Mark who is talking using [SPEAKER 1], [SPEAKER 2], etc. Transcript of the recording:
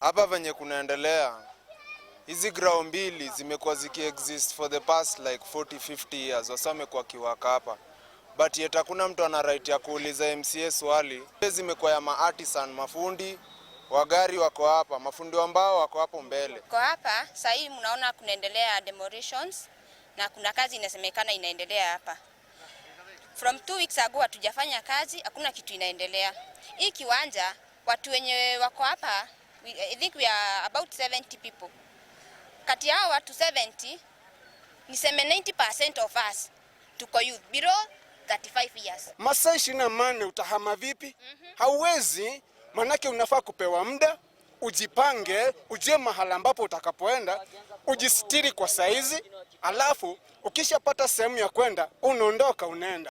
[SPEAKER 1] Hapa venye kunaendelea, hizi grao mbili zimekuwa ziki-exist for the past like 40-50 years. Wasame kwa kiwaka hapa. But yet hakuna mtu ana right ya kuuliza MCA swali. Zimekuwa ya ma-artisan, mafundi, wagari wako hapa, mafundi ambao wako hapo mbele.
[SPEAKER 2] Kwa hapa, sahii mnaona kunaendelea demolitions na kuna kazi inasemekana inaendelea hapa. From 2 weeks ago hatujafanya kazi, hakuna kitu inaendelea. Hii kiwanja, watu wenye wako hapa, I think we are about 70 people. Kati yao watu 70, niseme 90% of us tuko youth below 35 years.
[SPEAKER 3] Masaa 24 utahama vipi? Hauwezi, manake unafaa kupewa muda, ujipange, ujue mahala ambapo utakapoenda, ujisitiri kwa saizi, alafu ukishapata sehemu ya kwenda, unaondoka unaenda.